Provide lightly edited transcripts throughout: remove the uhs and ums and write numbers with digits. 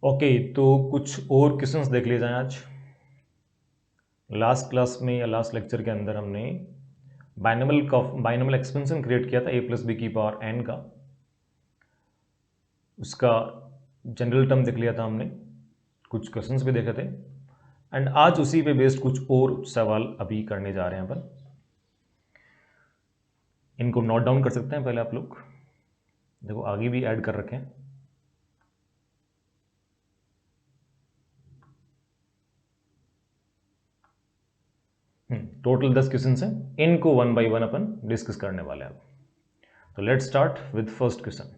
Okay, तो कुछ और क्वेश्चंस देख लिए जाएं आज। लास्ट क्लास में या लास्ट लेक्चर के अंदर हमने बाइनोमियल एक्सपेंशन क्रिएट किया था a प्लस बी की पावर n का। उसका जनरल टर्म देख लिया था हमने, कुछ क्वेश्चंस भी देखे थे, एंड आज उसी पे बेस्ड कुछ और सवाल अभी करने जा रहे हैं अपन। इनको नोट डाउन कर सकते हैं पहले आप लोग, देखो आगे भी ऐड कर रखे हैं। टोटल 10 क्वेश्चन हैं, इनको one by one upon discuss करने वाले हैं। तो let's start with first question.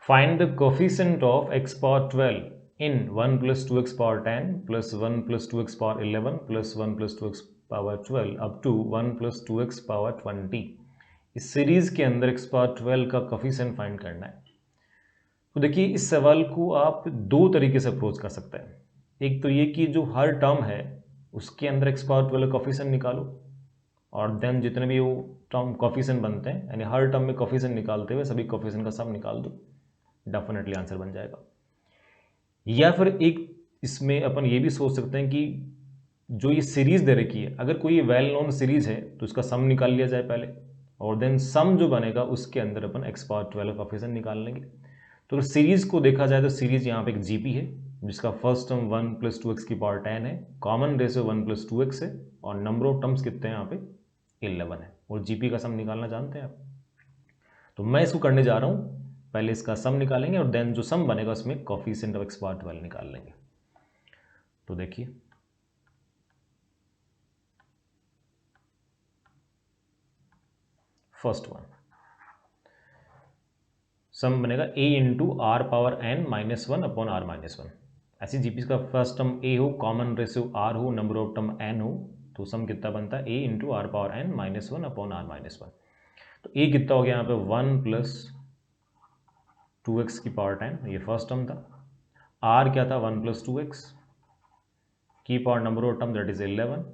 Find the coefficient of x power 12 in 1 plus 2x power 10 plus 1 plus 2x power 11 plus 1 plus 2x power 12 up to 1 plus 2x power 20। इस series के अंदर x power 12 का coefficient find करना है। तो देखिए, इस सवाल को आप दो तरीके से अप्रोच कर सकते हैं। एक तो ये कि जो हर टर्म है उसके अंदर x पावर 12 का कोफिशिएंट निकालो, और देन जितने भी वो टर्म कोफिशिएंट बनते हैं, यानी हर टर्म में कोफिशिएंट निकालते हुए सभी कोफिशिएंट का सम निकाल दो, डेफिनेटली आंसर बन जाएगा। या फिर एक इसमें अपन ये भी सोच सकते हैं कि जो ये सीरीज दे रखी है, अगर कोई वेल नोन सीरीज है तो उसका सम निकाल लिया जाए पहले, और देन सम जो बनेगा उसके अंदर अपन x पावर 12 कोफिशिएंट निकाल लेंगे। तो सीरीज को देखा जाए तो सीरीज यहाँ पे एक जीपी है जिसका फर्स्ट टर्म 1 प्लस 2x की पावर 10 है, कॉमन रेशियो 1 प्लस 2x है, और नंबर ऑफ टर्म्स कितने हैं यहाँ पे 11 है, और जीपी का सम निकालना जानते हैं आप। तो मैं इसको करने जा रहा हूँ, पहले इसका सम निकालेंगे और देन जो सम बनेगा उसमें कोफिशिएंट ऑफ x पावर 12 निकाल लेंगे। तो देखिए, फर्स्ट वन सम बनेगा a into r power n minus one upon r minus one. ऐसी जीपी का फर्स्ट टर्म a हो, कॉमन रेशियो r हो, नंबर ऑफ टर्म n हो, तो सम कितना बनता है a into r power n minus one upon r minus one. तो a कितना हो गया यहाँ पे 1 प्लस 2x की पावर 10, ये फर्स्ट टर्म था। r क्या था 1 प्लस 2x की power number of term that is 11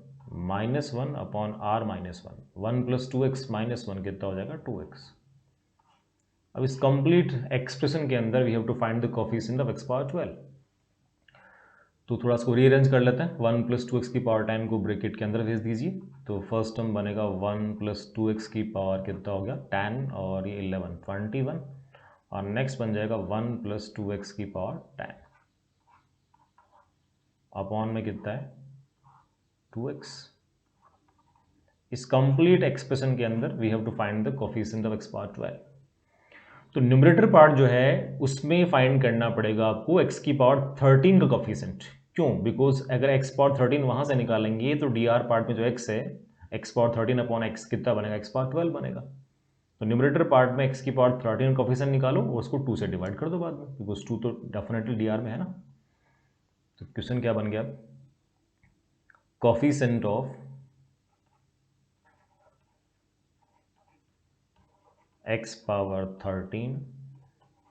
minus one upon r minus one. 1 plus 2x minus one कितना हो जाएगा 2x। अब इस कंप्लीट एक्सप्रेशन के अंदर we have to find the coefficient of x power 12। तो थोड़ा इसको रीअरेंज कर लेते हैं। 1 प्लस 2x की पावर 10 को ब्रैकेट के अंदर भेज दीजिए, तो फर्स्ट टर्म बनेगा 1 प्लस 2x की पावर कितना हो गया 10, और ये 11 21, और नेक्स्ट बन जाएगा 1 प्लस 2x की पावर 10 अपॉन में कितना है 2x। इस कंप्लीट एक्सप्रेशन के अंदर we have to find the coefficient of x power 12। तो न्यूमरेटर पार्ट जो है उसमें फाइंड करना पड़ेगा आपको x की पावर 13 का कोफिशिएंट। क्यों? बिकॉज अगर x पावर 13 वहां से निकालेंगे तो dr पार्ट में जो x है, x पावर 13 अपॉन x कितना बनेगा x पावर 12 बनेगा। तो न्यूमरेटर पार्ट में x की पावर 13 कोफिशिएंट निकालो और उसको 2 से डिवाइड कर दो बाद में, बिकॉज 2 तो डेफिनेटली dr में है ना। तो क्वेश्चन क्या बन गया, कोफिशिएंट ऑफ x पावर 13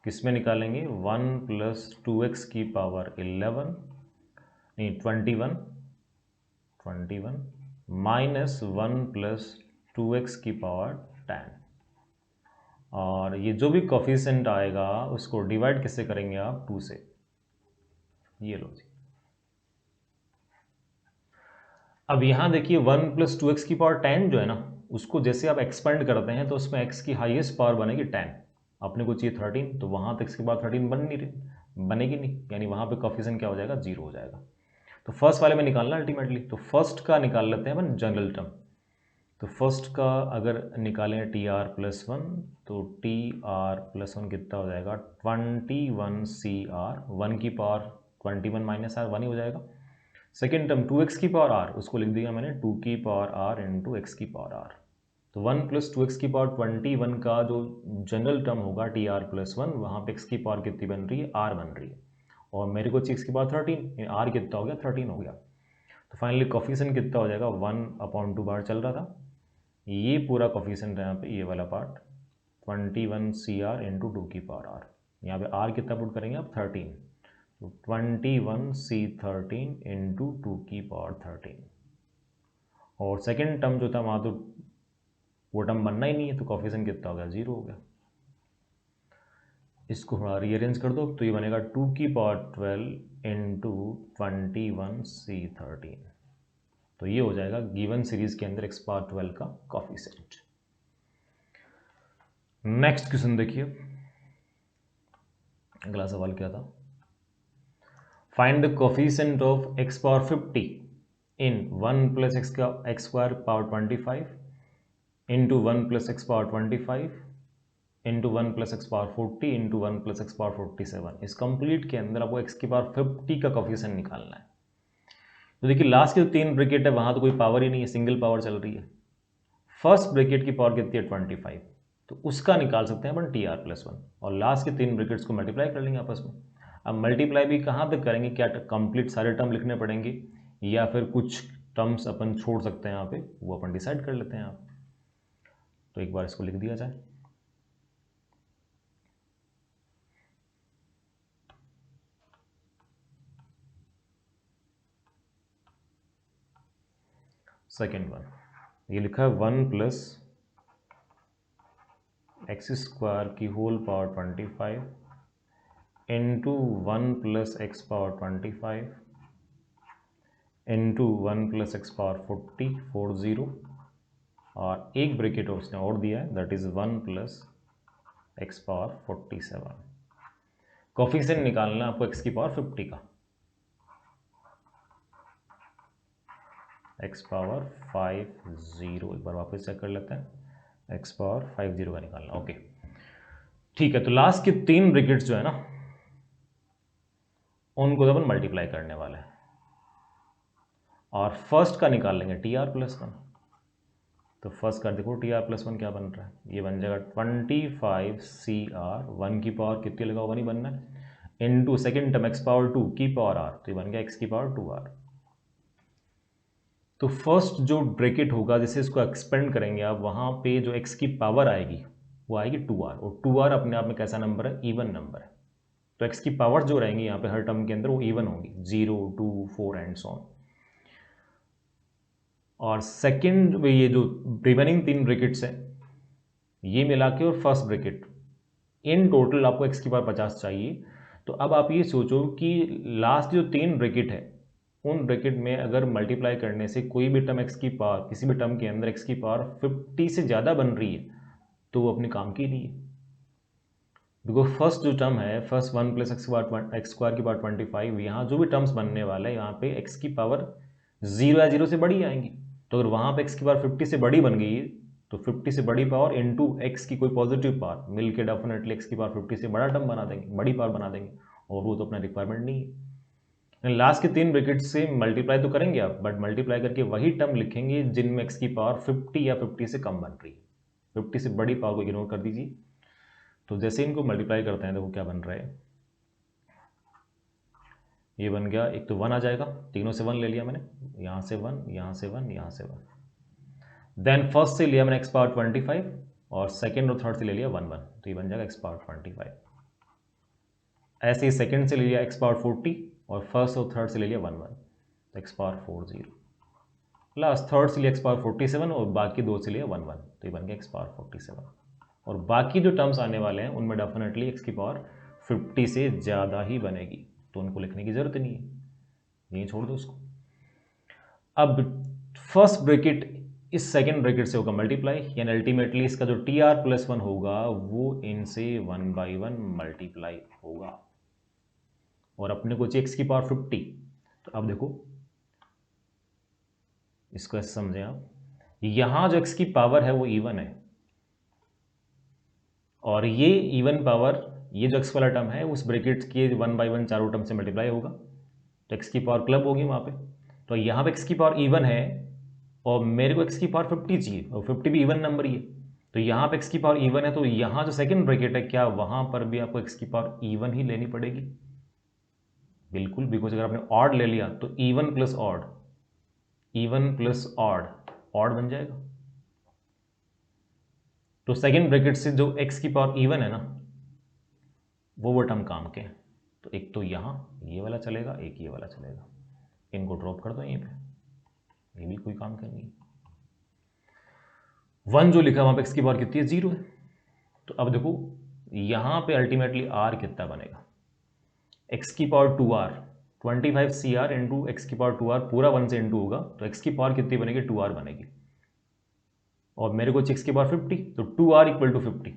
किस में निकालेंगे 1 प्लस 2x की पावर 11 नहीं 21 माइनस 1 प्लस 2x की पावर 10, और ये जो भी कोफिशिएंट आएगा उसको डिवाइड किससे करेंगे आप 2 से। ये लो जी। अब यहाँ देखिए 1 प्लस 2x की पावर 10 जो है ना, उसको जैसे आप एक्सपेंड करते हैं तो उसमें x की हाईएस्ट पावर बनेगी 10। अपने को चाहिए 13, तो वहाँ तक x की पावर 13 बन नहीं रही, बनेगी नहीं, यानी वहाँ पे कोफिशिएंट क्या हो जाएगा 0 हो जाएगा। तो फर्स्ट वाले में निकालना अल्टीमेटली, तो फर्स्ट का निकाल लेते हैं अपन जनरल टर्म। तो फर्स्ट का अगर निकालें टी आर प्लस वन, तो टी आर प्लस वन कितना हो जाएगा 21 सी आर, 1 की पावर 21 माइनस आर 1 ही हो जाएगा। सेकेंड टर्म 2x की पावर आर, उसको लिख दिया मैंने 2 की पावर आर इंटू एक्स की पावर आर। तो 1 प्लस 2x की पावर 21 का जो जनरल टर्म होगा टी आर प्लस वन, वहाँ पे x की पावर कितनी बन रही है आर बन रही है, और मेरे को चाहिए x की पावर 13, आर कितना हो गया 13 हो गया। तो फाइनली कोफिशिएंट कितना हो जाएगा 1/2 बार चल रहा था, ये पूरा कोफिशिएंट है यहाँ पे, ये वाला पार्ट 21 सी आर इंटू 2 की पावर आर। यहाँ पे आर कितना पुट करेंगे आप 13, तो 21 सी 13 इंटू 2 की पावर 13, और सेकेंड टर्म जो था वहाँ तो वो टर्म बनना ही नहीं है, तो कोफिशिएंट कितना हो गया 0 हो गया। इसको थोड़ा रीअरेंज कर दो तो ये बनेगा 2 की पावर 12 इंटू 21c13। तो ये हो जाएगा गिवन सीरीज के अंदर x पावर 12 का कॉफिशिएंट। नेक्स्ट क्वेश्चन देखिए, अगला सवाल क्या था, find the coefficient of x power 50 in 1 plus x square power 25 into 1 plus x power 25 into 1 plus x power 40 into 1 plus x power 47। इस कंप्लीट के अंदर आपको x की पावर 50 का कोफिशिएंट निकालना है। तो देखिए लास्ट के जो 3 ब्रैकेट है वहां तो कोई पावर ही नहीं है, सिंगल पावर चल रही है। फर्स्ट ब्रैकेट की पावर कितनी है 25, तो उसका निकाल सकते हैं अपन TR+1 और लास्ट के 3 ब्रैकेट्स को मल्टीप्लाई कर लेंगे आपस में। अब मल्टीप्लाई भी कहाँ तक करेंगे, क्या कंप्लीट सारे टर्म लिखने पड़ेंगे या फिर कुछ टर्म्स अपन छोड़ सकते हैं यहाँ पे, वो अपन डिसाइड कर लेते हैं आप। तो एक बार इसको लिख दिया जाए। सेकेंड वन, ये लिखा है 1 प्लस एक्स स्क्वायर की whole power 25 into 1 plus x power 25 into 1 plus x power 40 और एक ब्रैकेट उसने और दिया है that is 1 plus x power 47। Coefficient निकालना आपको एक्स की पावर 50 का, एक्स पावर 50, एक बार वापस चेक कर लेते हैं, एक्स पावर 50 का निकालना। ओके ठीक है, तो लास्ट के 3 ब्रैकेट्स जो है ना उनको अपन मल्टीप्लाई करने वाले हैं और फर्स्ट का निकाल लेंगे TR+1। तो फर्स्ट का देखो TR+1 क्या बन रहा है, ये बन जाएगा 25CR, 1 की पावर कितनी लगा, 1 ही बनना है, into second term x power 2 की पावर R, तो ये बन गया एक्स की पावर 2R। तो फर्स्ट जो ब्रैकेट होगा जैसे इसको एक्सपेंड करेंगे आप, वहाँ पे जो x की पावर आएगी वो आएगी 2R, और 2R अपने आप में कैसा नंबर है, इवन नंबर है। तो x की पावर जो रहेंगी यहाँ पे हर टर्म के अंदर वो इवन होंगी, 0, 2, 4 एंड सो ऑन। और सेकंड ये जो रिमेनिंग 3 ब्रैकेट्स हैं ये मिला के और फर्स्ट ब्रैकेट, इन टोटल आपको x की पावर 50 चाहिए। तो अब आप ये सोचो कि लास्ट जो 3 ब्रैकेट है उन ब्रैकेट में अगर मल्टीप्लाई करने से कोई भी टर्म x की पावर, किसी भी टर्म के अंदर x की पावर 50 से ज़्यादा बन रही है तो वो अपने काम की नहीं है। बिकॉज फर्स्ट जो टर्म है, फर्स्ट 1 प्लस एक्स स्क्वायर की पावर 25, यहाँ जो भी टर्म्स बनने वाला है यहाँ पे x की पावर 0 या 0 से बड़ी आएंगी। तो अगर वहाँ पे x की पावर 50 से बड़ी बन गई है तो 50 से बड़ी पावर इंटू एक्स की कोई पॉजिटिव पावर मिल के डेफिनेटली x की पावर 50 से बड़ा टर्म बना देंगे, बड़ी पावर बना देंगे, और वो तो अपना रिक्वायरमेंट नहीं है। लास्ट के 3 ब्रैकेट से मल्टीप्लाई तो करेंगे आप, बट मल्टीप्लाई करके वही टर्म लिखेंगे जिनमें x की पावर 50 या 50 से कम बन रही है। 50 से बड़ी पावर को इग्नोर कर दीजिए। तो जैसे इनको मल्टीप्लाई करते हैं देखो क्या बन रहा है, ये बन गया, एक तो 1 आ जाएगा, तीनों से 1 ले लिया मैंने, यहाँ से 1, यहाँ से 1, यहाँ से 1। देन फर्स्ट से लिया मैंने एक्स पावर 25 और सेकेंड और थर्ड से ले लिया 1, 1, तो ये बन जाएगा एक्स पावर 25। ऐसे ही सेकेंड से ले लिया एक्स पावर 40 और फर्स्ट और थर्ड से ले लिया 1, 1, तो एक्स पावर 40। लास्ट थर्ड से लिया एक्स पावर 47 और बाकी दो से लिया 1, 1, तो ये बन गया एक्स पावर 47। और बाकी जो टर्म्स आने वाले हैं उनमें डेफिनेटली एक्स की पावर 50 से ज़्यादा ही बनेगी, तो उनको लिखने की ज़रूरत नहीं है, यहीं छोड़ दो उसको। अब फर्स्ट ब्रैकेट इस सेकेंड ब्रैकेट से होगा मल्टीप्लाई, यानी अल्टीमेटली इसका जो TR+1 होगा वो इनसे 1 by 1 मल्टीप्लाई होगा। और अपने को चाहिए एक्स की पावर 50, तो अब देखो इसको ऐसे समझें आप, यहाँ जो एक्स की पावर है वो इवन है और ये इवन पावर, ये जो एक्स वाला टर्म है उस ब्रैकेट के 1 by 1 चारों टर्म से मल्टीप्लाई होगा, तो एक्स की पावर क्लब होगी वहाँ पे। तो यहाँ पे एक्स की पावर इवन है और मेरे को एक्स की पावर 50 चाहिए और 50 भी इवन नंबर ही है, तो यहाँ पे एक्स की पावर इवन है, तो यहाँ जो सेकंड ब्रैकेट है क्या वहाँ पर भी आपको एक्स की पावर इवन ही लेनी पड़ेगी? बिल्कुल, बिकॉज अगर आपने ऑड ले लिया तो even plus odd, even plus odd, odd बन जाएगा। तो सेकेंड ब्रैकेट से जो एक्स की पावर इवन है ना वो टर्म काम के हैं, तो एक तो यहाँ ये वाला चलेगा, एक ये वाला चलेगा, इनको ड्रॉप कर दो यहीं पे, ये भी कोई काम का नहीं। 1 जो लिखा वहाँ पे एक्स की पावर कितनी है, 0 है। तो अब देखो यहाँ पे अल्टीमेटली r कितना बनेगा, x की power 2r, 25cr into x की पावर 2r पूरा 1 से इंटू होगा, तो x की पावर कितनी बनेगी, 2r बनेगी, और मेरे को x की पावर 50, तो 2r equal to 50,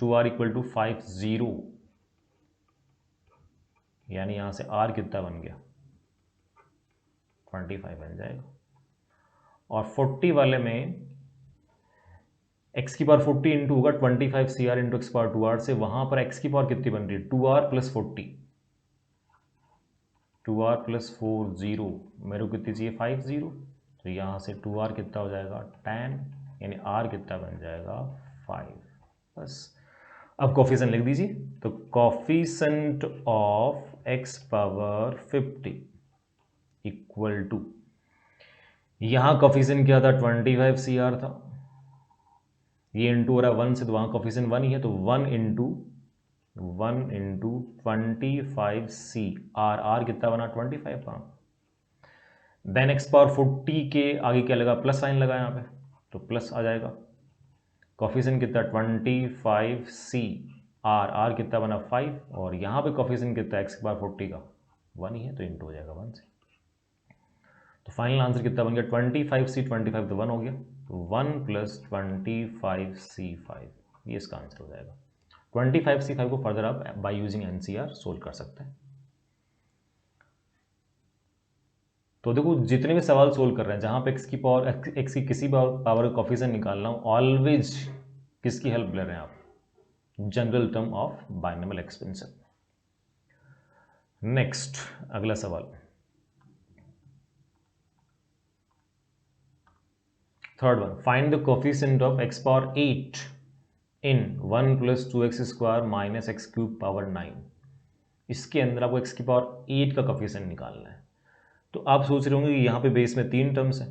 2r equal to 50, यानी यहाँ से r कितना बन गया, 25 बन जाएगा। और 40 वाले में x की पावर 40 इंटू होगा 25cr into x power 2r से, वहाँ पर x की पावर कितनी बन रही है, 2r प्लस 40, 2r प्लस 40, मेरे को कितनी चाहिए, 50, तो यहाँ से 2r कितना हो जाएगा, 10, यानी r कितना बन जाएगा, 5। बस अब कोफिशिएंट लिख दीजिए, तो coefficient of x power 50 equal to, यहाँ कोफिशिएंट क्या था, 25cr था, ये इंटू हो रहा है 1 से, तो वहाँ कोफिशिएंट 1 ही है, तो 1 इंटू 25c, आर कितना बना, 25 बना। देन एक्स पावर 40 के आगे क्या लगा, प्लस साइन लगा यहाँ पे, तो प्लस आ जाएगा। कोफिशिएंट कितना, 25c, आर कितना बना, 5, और यहाँ पे कोफिशिएंट कितना, एक्स पावर 40 का 1 ही है, तो इंटू हो जाएगा 1 से। तो फाइनल आंसर कितना बन गया, 25c, 25 तो 1 हो गया, तो 1 प्लस 25c5, ये इसका आंसर हो जाएगा। 25c5 को फर्दर आप बाय यूजिंग एनसीआर सोल्व कर सकते हैं। तो देखो जितने भी सवाल सोल्व कर रहे हैं जहां पे एक्स की किसी पावर का कोफिशिएंट निकालना हो, ऑलवेज किसकी हेल्प ले रहे हैं आप, general term of binomial expansion. Next अगला सवाल, third one, find the coefficient of x power 8 in 1 plus 2x square minus x cube power 9। इसके अंदर आपको एक्स की पावर 8 का कोफिशिएंट निकालना है। तो आप सोच रहे होंगे कि यहाँ पे बेस में 3 टर्म्स हैं,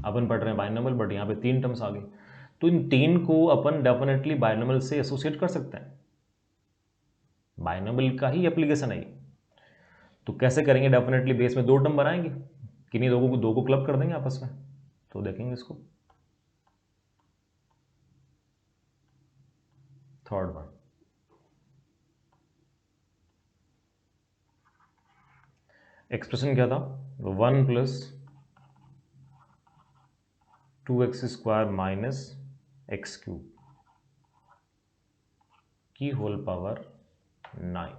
अपन पढ़ रहे हैं बाइनोमियल, बट यहाँ पे 3 टर्म्स आ गए, तो इन 3 को अपन डेफिनेटली बाइनोमियल से एसोसिएट कर सकते हैं, बाइनोमियल का ही एप्लीकेशन है ये। तो कैसे करेंगे, डेफिनेटली बेस में 2 टर्म बनाएंगे, किन्हीं दो को क्लब कर देंगे आपस में। तो देखेंगे इसको, थर्ड वन, एक्सप्रेशन क्या था, 1 plus 2x square minus x cube की whole power 9,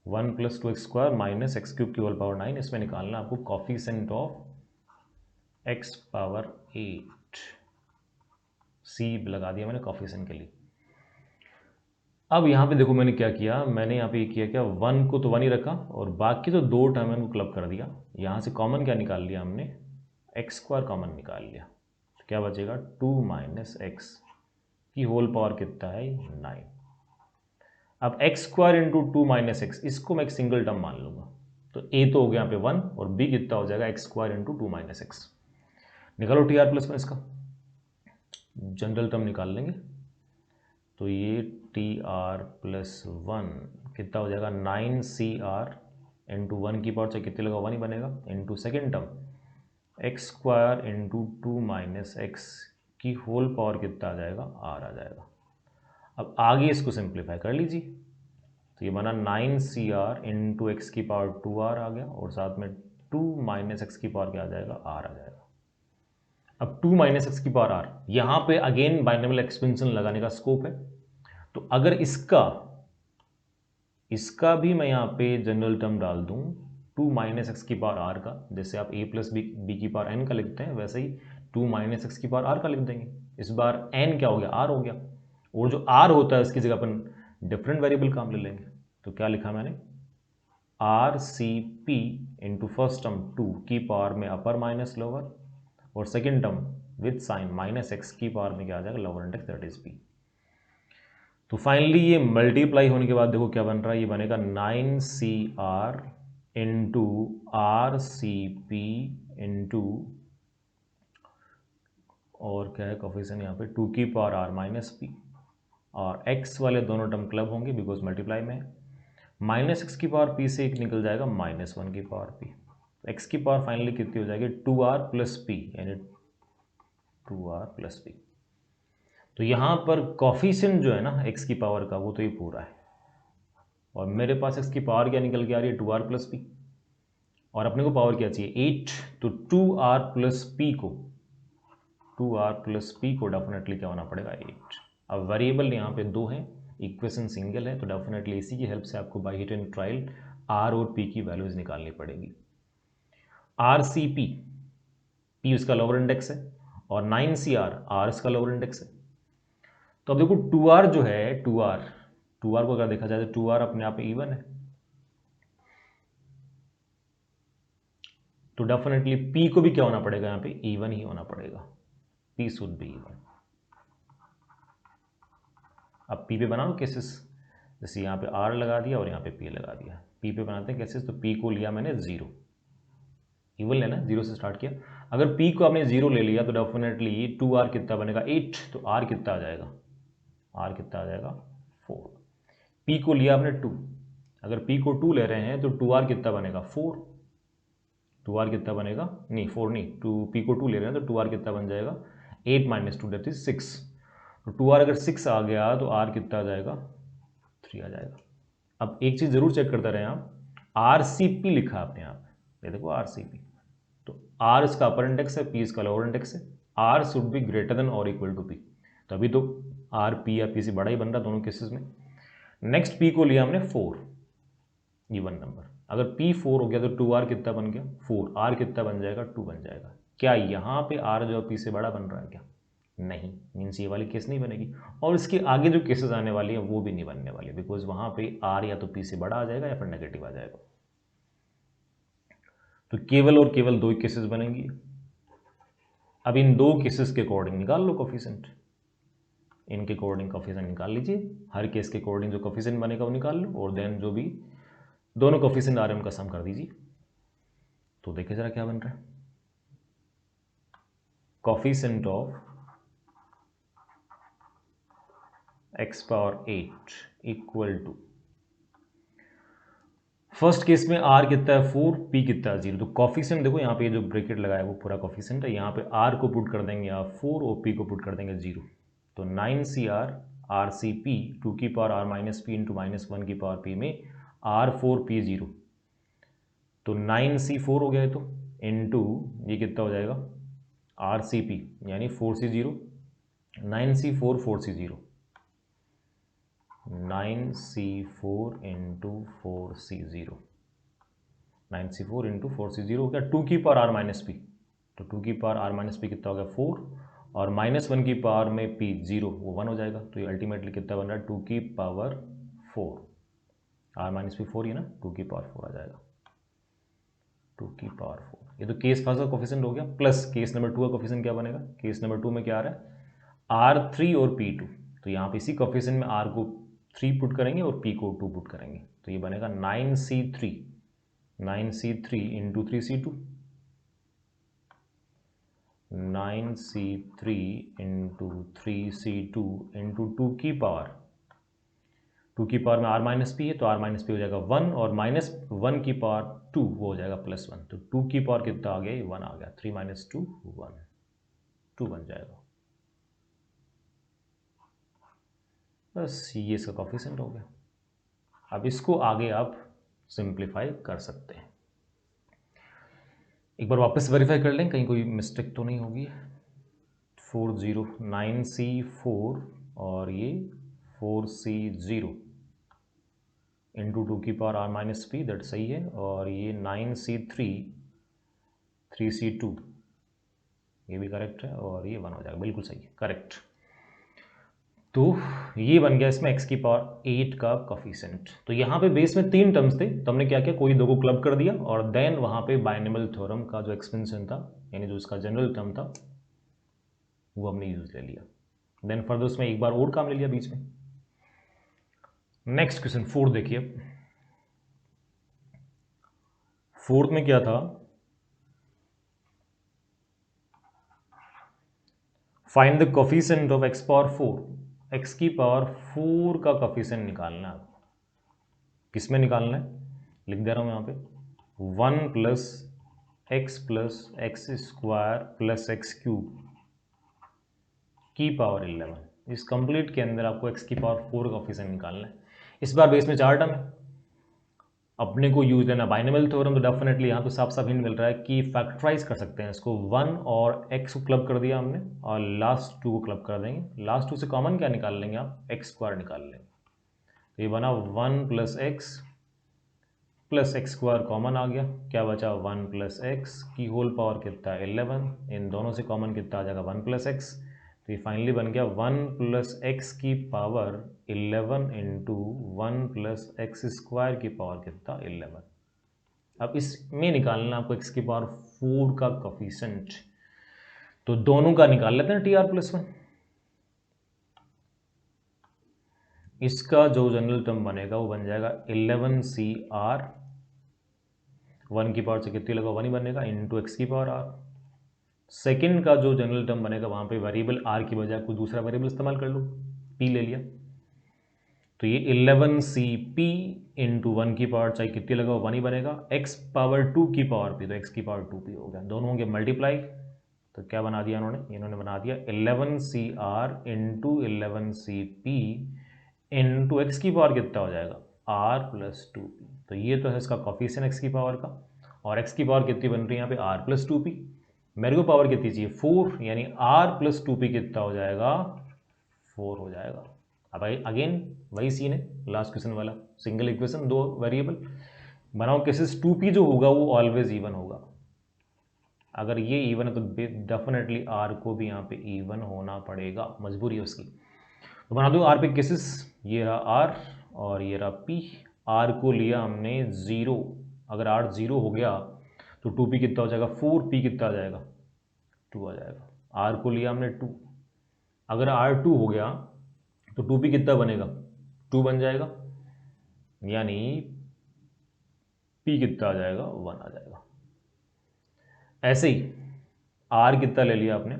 1 plus 2x square minus x cube की होल पावर 9, इसमें निकालना आपको coefficient of x power 8, c लगा दिया मैंने कोफिशिएंट के लिए। अब यहाँ पे देखो मैंने क्या किया, मैंने यहाँ पे ये किया क्या, 1 को तो 1 ही रखा, और बाकी तो 2 टर्म को क्लब कर दिया। यहाँ से कॉमन क्या निकाल लिया हमने, एक्स स्क्वायर कॉमन निकाल लिया, तो क्या बचेगा, 2 माइनस एक्स की होल पावर कितना है, 9। अब x square into 2 minus x, इसको मैं एक सिंगल टर्म मान लूंगा, तो ए तो हो गया यहाँ पे 1, और बी कितना हो जाएगा, x square into 2 minus x. निकालो टी आर प्लस में, इसका जनरल टर्म निकाल लेंगे, तो ये टी आर प्लस 1 कितना हो जाएगा, 9cr इंटू 1 की पावर से कितने लगा, 1 ही बनेगा, into second term x square into 2 minus x की होल पावर कितना आ जाएगा, r आ जाएगा। अब आगे इसको सिंप्लीफाई कर लीजिए, तो ये बना 9cr इंटू एक्स की पावर 2r आ गया, और साथ में 2 माइनस एक्स की पावर क्या आ जाएगा, r आ जाएगा। अब 2 माइनस एक्स की पावर r, यहाँ पे अगेन बाइनोमियल एक्सपेंशन लगाने का स्कोप है, तो अगर इसका भी मैं यहाँ पे जनरल टर्म डाल दूँ 2 माइनस एक्स की पावर r का, जैसे आप a प्लस बी की पावर n का लिखते हैं, वैसे ही 2 माइनस एक्स की पावर r का लिख देंगे। इस बार n क्या हो गया, r हो गया, और जो r होता है उसकी जगह अपन डिफरेंट वेरिएबल काम ले लेंगे। तो क्या लिखा मैंने, R C P into first term 2 की पावर में अपर माइनस लोअर, और second term with sign minus x की पावर में क्या आ जाएगा, lower index, that is p. तो फाइनली ये मल्टीप्लाई होने के बाद देखो क्या बन रहा है, ये बनेगा 9cr into R C P into, और क्या है कोफिशिएंट यहाँ पे, 2 की पावर r माइनस पी, और x वाले दोनों टर्म क्लब होंगे बिकॉज मल्टीप्लाई में है, माइनस एक्स की पावर p से एक निकल जाएगा -1 की पावर p, x की पावर फाइनली कितनी हो जाएगी, 2r प्लस पी, यानी 2r प्लस पी। तो यहाँ पर कॉफिशिएंट जो है ना x की पावर का वो तो ये पूरा है, और मेरे पास x की पावर क्या निकल के आ रही है 2r प्लस पी, और अपने को पावर क्या चाहिए 8, तो 2r प्लस पी को 2r प्लस पी को डेफिनेटली क्या होना पड़ेगा 8। अब वेरिएबल यहाँ पे 2 हैं, इक्वेशन सिंगल है, तो डेफिनेटली इसी की हेल्प से आपको by hit and trial r और p की वैल्यूज निकालनी पड़ेगी। RCP, p उसका लोअर इंडेक्स है, और 9CR r इसका लोअर इंडेक्स है। तो अब देखो 2r जो है 2r को अगर देखा जाए तो 2r अपने आप इवन है, तो डेफिनेटली p को भी क्या होना पड़ेगा यहाँ पे इवन ही होना पड़ेगा, p शुड बी इवन। अब p पे बनाओ केसेस, जैसे यहाँ पे r लगा दिया और यहाँ पे p लगा दिया, p पे बनाते हैं केसेस, तो p को लिया मैंने 0, इवन लेना, 0 से स्टार्ट किया। अगर p को आपने 0 ले लिया तो डेफिनेटली 2r कितना बनेगा 8, तो r कितना आ जाएगा, r कितना आ जाएगा 4। p को लिया आपने 2, अगर p को 2 ले रहे हैं तो 2r कितना बनेगा 4, 2r कितना बनेगा, नहीं 4 नहीं, p को 2 ले रहे हैं तो 2r कितना बन जाएगा 8 माइनस 2 दैट इज 6, तो 2r अगर 6 आ गया तो r कितना आ जाएगा 3 आ जाएगा। अब एक चीज़ ज़रूर चेक करते रहे आप, RCP लिखा आपने यहाँ पे, ये देखो RCP, तो r इसका अपर इंडेक्स है, p इसका लोअर इंडेक्स है, r should be greater than और इक्वल टू p, तभी तो r p या p से बड़ा ही बन रहा दोनों केसेस में। नेक्स्ट p को लिया हमने 4, इवन नंबर, अगर p 4 हो गया तो 2r कितना बन गया 4, r कितना बन जाएगा 2 बन जाएगा। क्या यहाँ पे r जो p से बड़ा बन रहा है क्या, नहीं, मीन्स ये वाली केस नहीं बनेगी, और इसके आगे जो केसेस आने वाली है वो भी नहीं बनने वाली, बिकॉज वहां पे r या तो p से बड़ा आ जाएगा या फिर नेगेटिव आ जाएगा। तो केवल और केवल 2 केसेस बनेंगी। अब इन 2 केसेस के अकॉर्डिंग निकाल लो कोफिशिएंट, इनके अकॉर्डिंग कोफिशिएंट निकाल लीजिए, हर केस के अकॉर्डिंग जो कोफिशिएंट बनेगा वो निकाल लो, और देन जो भी दोनों कोफिशिएंट आ रहे हैं उनका सम कर दीजिए। तो देखिए जरा क्या बन रहा है, coefficient of x power 8 equal to, first case में r कितना है 4, p कितना है 0, तो कोफिशिएंट देखो यहाँ पे जो ब्रैकेट लगाया वो पूरा कोफिशिएंट है, यहाँ पे r को पुट कर देंगे आप 4 और p को पुट कर देंगे 0, तो 9CR RCP 2 की power r minus P into minus 1 की पावर p में R4P 0, तो 9C4 हो गया है, तो इंटू ये कितना हो जाएगा RCP यानी 4C0, 9C4 4C0, 9C4 into 4C0, 9C4 into 4C0 हो गया 2 की पावर r माइनस पी, तो 2 की पावर r माइनस पी कितना हो गया 4, और माइनस 1 की पावर में p 0 वो 1 हो जाएगा, तो ये अल्टीमेटली कितना बन रहा है 2 की पावर 4, r माइनस पी 4 ही ना, 2 की पावर 4 आ जाएगा, 2 की पावर 4। ये तो केस फर्स्ट का कोफिशिएंट हो गया, प्लस केस नंबर 2 का कोफिशिएंट क्या बनेगा, केस नंबर 2 में क्या आ रहा है R3 और P2, तो यहाँ पे इसी कोफिशिएंट में R को 3 पुट करेंगे और P को 2 पुट करेंगे, तो ये बनेगा 9C3 into 3C2, 9C3 into 3C2 into 2 की पावर में r माइनस पी है, तो r माइनस पी हो जाएगा 1, और माइनस 1 की पावर 2 वो हो जाएगा प्लस 1, तो 2 की पावर कितना आ गया, ये 1 आ गया, 3 माइनस 2 1, 2 बन जाएगा, बस ये इसका कोफिशिएंट हो गया। अब इसको आगे आप सिंप्लीफाई कर सकते हैं, एक बार वापस वेरीफाई कर लें कहीं कोई मिस्टेक तो नहीं होगी। 9C4 और ये 4C0 इंटू 2 की power r minus P, that सही है, और ये 9C3 3C2 ये भी करेक्ट है, और ये 1 हो जाएगा, बिल्कुल सही है, करेक्ट। तो ये बन गया इसमें x की पावर 8 का कोफिशिएंट। तो यहाँ पे बेस में 3 टर्म्स थे, तो हमने क्या किया, कोई 2 को क्लब कर दिया, और देन वहाँ पे बाइनोमियल थ्योरम का जो एक्सपेंशन था, यानी जो इसका जनरल टर्म था वो हमने यूज ले लिया, देन फर्दर उसमें एक बार और काम ले लिया बीच में। नेक्स्ट क्वेश्चन 4 देखिए, फोर्थ में क्या था, find the coefficient of x power 4, x की पावर 4 का कोफिशिएंट निकालना है। किस में निकालना है, लिख दे रहा हूं यहां पे 1 plus x square plus x cube की पावर 11, इस कंप्लीट के अंदर आपको x की पावर 4 का कोफिशिएंट निकालना है। इस बार बेस में 4 टर्म है, अपने को यूज लेना बाइनोमियल थ्योरम, तो डेफिनेटली यहाँ पे साफ साफ हिंट मिल रहा है कि फैक्टराइज कर सकते हैं इसको। 1 और x को क्लब कर दिया हमने और लास्ट 2 को क्लब कर देंगे। लास्ट 2 से कॉमन क्या निकाल लेंगे आप, x स्क्वायर निकाल लेंगे। तो ये बना 1 प्लस एक्स स्क्वायर कॉमन आ गया, क्या बचा 1 प्लस एक्स की होल पावर कितना 11, इन दोनों से कॉमन कितना आ जाएगा 1 प्लस एक्स। तो ये फाइनली बन गया 1 प्लस एक्स की power 11 into 1 plus x square की पावर कितना 11। अब इसमें निकालना आपको x की पावर 4 का कोफिशिएंट, तो दोनों का निकाल लेते हैं tr+1। इसका जो जनरल टर्म बनेगा वो बन जाएगा 11cr, 1 की पावर से कितनी लगा 1 ही बनेगा, इंटू एक्स की पावर r। सेकंड का जो जनरल टर्म बनेगा वहां पे वेरिएबल r की बजाय कोई दूसरा वेरिएबल इस्तेमाल कर लो, p ले लिया, तो ये 11cp इंटू 1 की पावर चाहे कितनी लगा 1 ही बनेगा, x पावर 2 की पावर p, तो x की पावर 2p हो गया, दोनों होंगे मल्टीप्लाई। तो क्या बना दिया इन्होंने बना दिया 11cr into 11cp into x की पावर कितना हो जाएगा r+2p। तो ये तो है इसका कोफिशिएंट एक्स की पावर का, और x की पावर कितनी बन रही है यहाँ पे r+2p। मेरे को पावर कितनी चाहिए 4, यानी r+2p कितना हो जाएगा 4 हो जाएगा। अब अगेन वही सीन है लास्ट क्वेश्चन वाला, सिंगल इक्वेशन 2 वेरिएबल बनाओ केसेस, 2p जो होगा वो ऑलवेज इवन होगा। अगर ये इवन है तो डेफिनेटली r को भी यहाँ पे इवन होना पड़ेगा, मजबूरी है उसकी। तो बना दो r पे केसेस, ये रहा r और ये रहा p। r को लिया हमने 0, अगर r 0 हो गया तो 2p कितना हो जाएगा 4, p कितना आ जाएगा 2 आ जाएगा। r को लिया हमने 2, अगर r 2 हो गया तो 2p कितना बनेगा 2 बन जाएगा, यानी p कितना आ जाएगा 1 आ जाएगा। ऐसे ही r कितना ले लिया आपने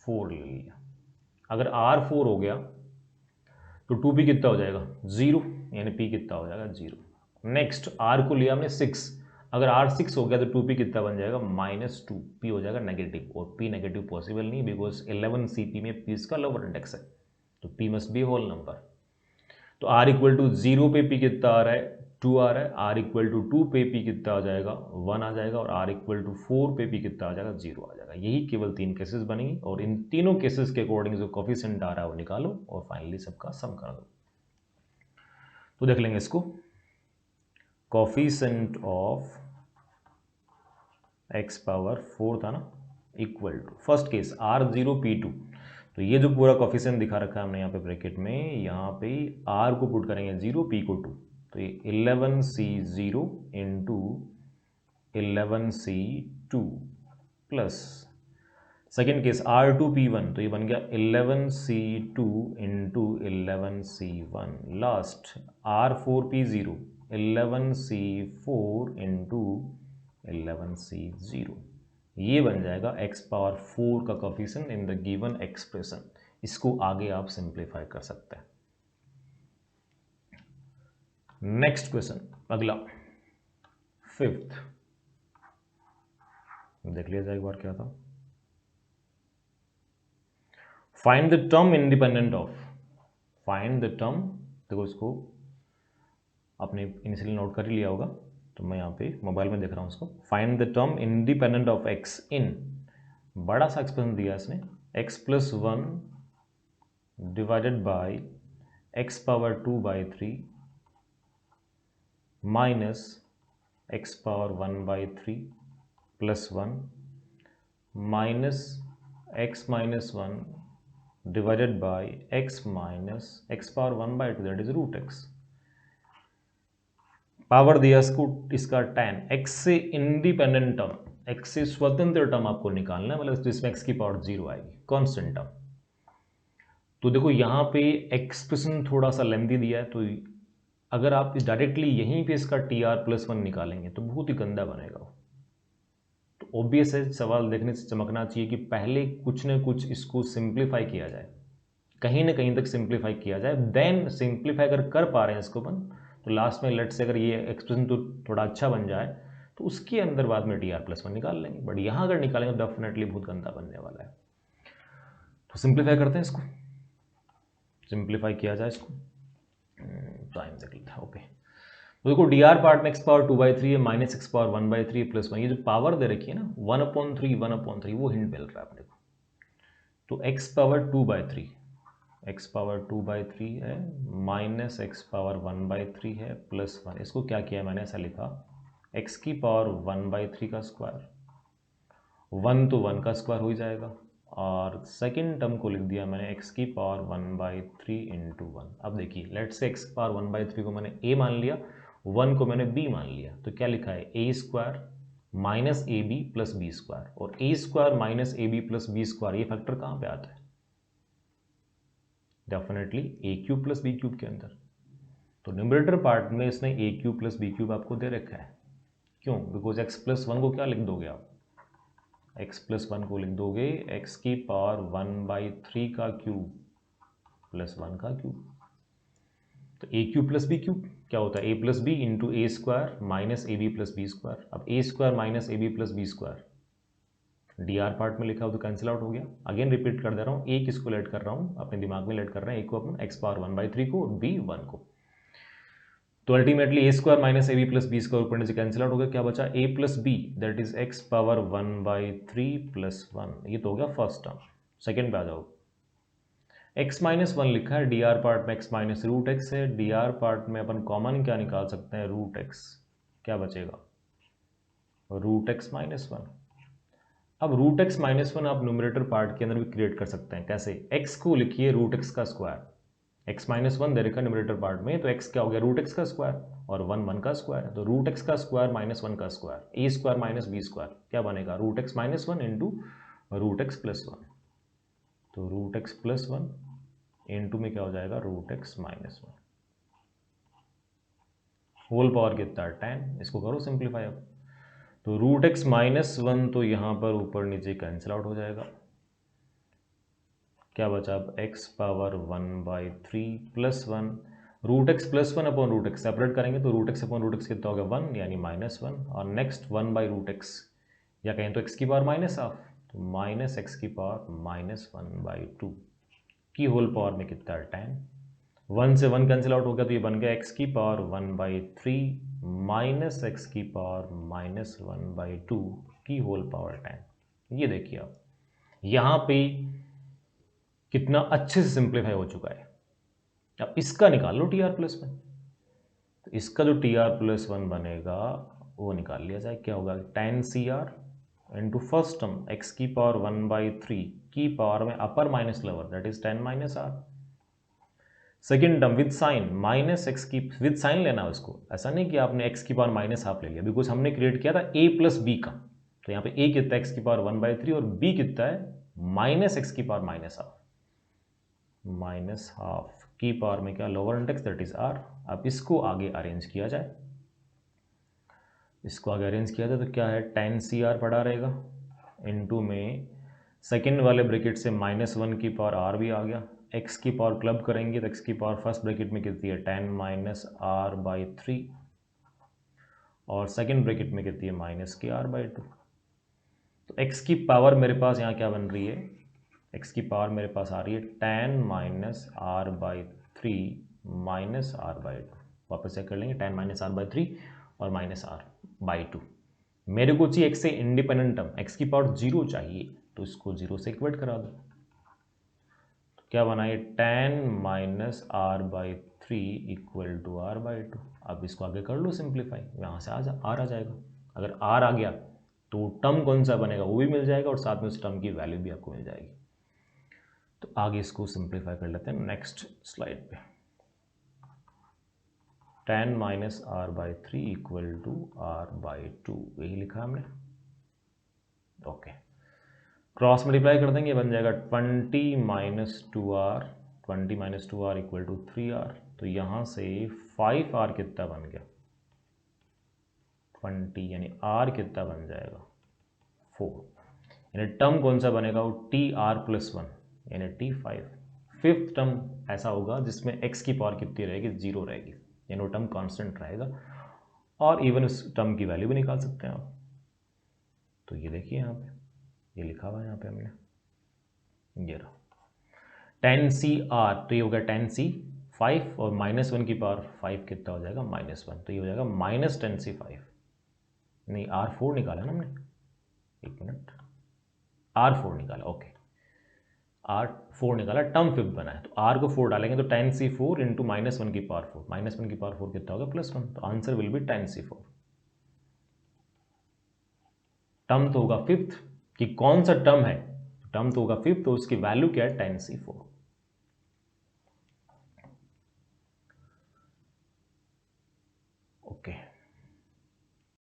4 ले लिया, अगर r 4 हो गया तो 2p कितना हो जाएगा 0, यानी p कितना हो जाएगा 0। नेक्स्ट r को लिया हमने 6, अगर r 6 हो गया तो 2p कितना बन जाएगा -2, p हो जाएगा नेगेटिव, और p नेगेटिव पॉसिबल नहीं बिकॉज 11cp में p इसका लोअर इंडेक्स है, तो p must be whole number. तो r इक्वल टू 0 पे p कितना आ रहा है 2 आ रहा है, r इक्वल टू 2 पे p कितना आ जाएगा 1 आ जाएगा, और r इक्वल टू 4 पे p कितना आ जाएगा 0 आ जाएगा। यही केवल 3 केसेस बनेंगी, और इन तीनों केसेस के अकॉर्डिंग जो कोफिशिएंट आ रहा है वो निकालो और फाइनली सबका सम कर दो। तो देख लेंगे इसको, कोफिशिएंट ऑफ x पावर 4 था ना, equal to first case r0 p2, तो ये जो पूरा कोफिशिएंट दिखा रखा है हमने यहाँ पे ब्रैकेट में, यहाँ पे r को पुट करेंगे 0, p को 2, तो ये 11c0 into 11c2 plus second case r2p1, तो ये बन गया 11c2 into 11c1, last r4p0 11c4 into 11c0, ये बन जाएगा x पावर 4 का coefficient in the given expression. इसको आगे आप सिंप्लीफाई कर सकते हैं। नेक्स्ट क्वेश्चन अगला 5th, देख लिया जाए एक बार क्या था। Find the term independent of, find the term, देखो इसको आपने इनिशियली नोट कर ही लिया होगा, तो मैं यहाँ पे मोबाइल में देख रहा हूँ उसको। Find the term independent of x इन, बड़ा सा एक्सप्रेशन दिया इसने, x+1 divided by x power 2/3 minus x power 1/3 plus 1 minus x minus 1 divided by x minus x power 1/2 that is √x। Power दिया इसको, इसका tan, x से independent term, x से स्वतंत्र टर्म आपको निकालना है, मतलब जिसमें x की पावर 0 आएगी, कांस्टेंट टर्म। तो देखो यहाँ पे एक्सप्रेशन थोड़ा सा लेंथी दिया है, तो अगर आप डायरेक्टली यहीं पे इसका tr+1 निकालेंगे तो बहुत ही गंदा बनेगा। तो ऑब्वियस है, सवाल देखने से चमकना चाहिए कि पहले कुछ न कुछ इसको सिंप्लीफाई किया जाए, कहीं ना कहीं तक सिंप्लीफाई किया जाए, देन सिंप्लीफाई अगर कर पा रहे हैं इसको अपन, तो लास्ट में लेट से अगर ये एक्सप्रेशन तो थोड़ा अच्छा बन जाए तो उसके अंदर बाद में tr+1 निकाल लेंगे, बट यहाँ अगर निकालेंगे तो डेफिनेटली बहुत गंदा बनने वाला है। तो सिंप्लीफाई करते हैं इसको, सिंप्लीफाई किया जाए इसको, टाइम देख लेते हैं। ओके, तो देखो डी आर पार्ट में एक्स पावर 2/3 है माइनस एक्स पावर 1/3 प्लस 1, ये जो पावर दे रखी है ना 1/3 वो हिंट मिल रहा है अपने को। तो एक्स पावर 2/3 है माइनस एक्स पावर 1/3 है प्लस 1, इसको क्या किया मैंने ऐसा लिखा एक्स की पावर 1/3 का स्क्वायर, 1 तो 1 का स्क्वायर हो ही जाएगा, और सेकंड टर्म को लिख दिया मैंने एक्स की पावर 1/3 इंटू 1। अब देखिए लेट से एक्स पावर 1/3 को मैंने a मान लिया, 1 को मैंने b मान लिया, तो क्या लिखा है a square minus A B plus B square, और a square minus A B plus B square ये फैक्टर कहाँ पे आता है? Definitely A cube plus B cube के अंदर। तो न्यूमरेटर पार्ट में इसने A cube plus B cube आपको दे रखा है, क्यों? बिकॉज एक्स प्लस 1 को क्या लिख दोगे आप? एक्स प्लस 1 को लिख दोगे एक्स की पावर 1/3 का क्यूब प्लस 1 का क्यूब। तो A cube plus B cube क्या होता है? A plus B into A square minus A B plus B square. अब A square minus A B plus B square D R part में लिखा हो तो कैंसिल आउट हो गया। अगेन रिपीट कर दे रहा हूँ, ए किसको लेट कर रहा हूँ अपने दिमाग में लेट कर रहे हैं, ए को अपन एक्स पावर 1/3 को, बी 1 को। तो ultimately A square minus A B plus B square ऊपर से कैंसिल आउट हो गया, क्या बचा? A plus B that is x power 1/3 plus 1, ये तो हो गया फर्स्ट टर्म। सेकेंड पे आ जाओ, x माइनस 1 लिखा है डी आर पार्ट में, x माइनस रूट एक्स है, डी आर पार्ट में अपन कॉमन क्या निकाल सकते हैं? रूट एक्स, क्या बचेगा? Root x minus 1। अब रूट एक्स माइनस 1 आप न्यूमरेटर पार्ट के अंदर भी क्रिएट कर सकते हैं, कैसे? x को लिखिए रूट एक्स का स्क्वायर, x माइनस 1 दे रखा न्यूमरेटर पार्ट में, तो x क्या हो गया? रूट एक्स का स्क्वायर, और 1 1 का स्क्वायर है, तो रूट एक्स का स्क्वायर माइनस 1 का square, A square minus B square क्या बनेगा? Root x minus 1 into root x plus 1। तो रूट एक्स प्लस 1 इंटू में क्या हो जाएगा? Root x minus 1 whole power कितना है? 10। इसको करो सिंप्लीफाई अब, तो रूट एक्स माइनस 1 तो यहाँ पर ऊपर नीचे कैंसिल आउट हो जाएगा, क्या बचा अब? X power 1/3 plus 1, root x plus 1 upon root x separate करेंगे तो root x upon root x कितना हो गया? 1 यानी माइनस 1, और नेक्स्ट 1/रूट एक्स, या कहें तो एक्स की पावर माइनस हाफ, तो माइनस एक्स की पावर माइनस 1/2 की होल पावर में कितना है? 10। 1 से 1 कैंसिल आउट हो गया, तो ये बन गया एक्स की पावर 1/3 माइनस एक्स की पावर माइनस 1/2 की होल पावर 10। ये देखिए आप यहाँ पे कितना अच्छे से सिंप्लीफाई हो चुका है। अब इसका निकाल लो टी आर प्लस 1, तो इसका जो टी आर प्लस 1 बनेगा वो निकाल लिया जाए, क्या होगा? 10 C R into first term x की पावर 1/3 की पावर में upper minus lower that is 10 minus r. Second term with sign minus x की, विद साइन लेना है उसको, ऐसा नहीं कि आपने एक्स की पावर माइनस हाफ ले लिया, बिकॉज हमने क्रिएट किया था ए प्लस बी का, तो यहाँ पे ए कितना है? एक्स की पावर 1/3 और बी कितना है? माइनस एक्स की power minus half, minus half की पावर में क्या? Lower index that is r. अब इसको आगे अरेंज किया जाए, इसको आगे अरेंज किया जाए तो क्या है? 10 सी आर पड़ा रहेगा इनटू में सेकेंड वाले ब्रैकेट से -1 की पावर आर भी आ गया, एक्स की पावर क्लब करेंगे तो एक्स की पावर फर्स्ट ब्रैकेट में कितनी है? 10 माइनस r/3, और सेकेंड ब्रैकेट में कितनी है? माइनस की r/2। तो एक्स की पावर मेरे पास यहाँ क्या बन रही है? एक्स की पावर मेरे पास आ रही है 10 माइनस r/3 माइनस r/2। वापस चेक कर लेंगे, 10 माइनस r/3 और माइनस r/2। मेरे को चाहिए एक्स से इंडिपेंडेंट टर्म, एक्स की पावर 0 चाहिए, तो इसको 0 से इक्वेट करा दो, तो क्या बनाए? 10 minus r/3 equal to r/2। अब इसको आगे कर लो सिंप्लीफाई, यहाँ से आर आ जाएगा। अगर आर आ गया तो टर्म कौन सा बनेगा वो भी मिल जाएगा, और साथ में उस टर्म की वैल्यू भी आपको मिल जाएगी। तो आगे इसको सिंप्लीफाई कर लेते हैं नेक्स्ट स्लाइड पे। 10 minus r/3 equal to r/2, यही लिखा हमने। ओके, क्रॉस मल्टीप्लाई कर देंगे, बन जाएगा 20 minus 2r, 20 minus 2r equal to 3r। तो यहाँ से 5r कितना बन गया? 20, यानी r कितना बन जाएगा? 4, यानी टर्म कौन सा बनेगा? वो TR प्लस 1 यानी T5। फिफ्थ टर्म ऐसा होगा जिसमें x की पावर कितनी रहेगी? 0 रहेगी, यानी वो टर्म कांस्टेंट रहेगा, और इवन उस टर्म की वैल्यू भी निकाल सकते हैं आप। तो ये देखिए यहाँ पे ये लिखा हुआ है, यहाँ पे हमने ये रहा टेन सी आर, तो ये हो गया टेन सी 5 और -1 की पावर 5 कितना हो जाएगा -1, तो ये हो जाएगा -10c5। नहीं R4 निकाला ना हमने, एक मिनट, R4 निकाला, ओके R4 निकाला, टर्म फिफ्थ बना है, तो R को 4 डालेंगे तो 10c4 इंटू -1 की पावर 4, -1 की पावर 4 कितना होगा +1, तो answer will be 10c4। Term तो होगा फिफ्थ, कि कौन सा टर्म है, टर्म तो होगा फिफ्थ, तो उसकी वैल्यू क्या है 10c4।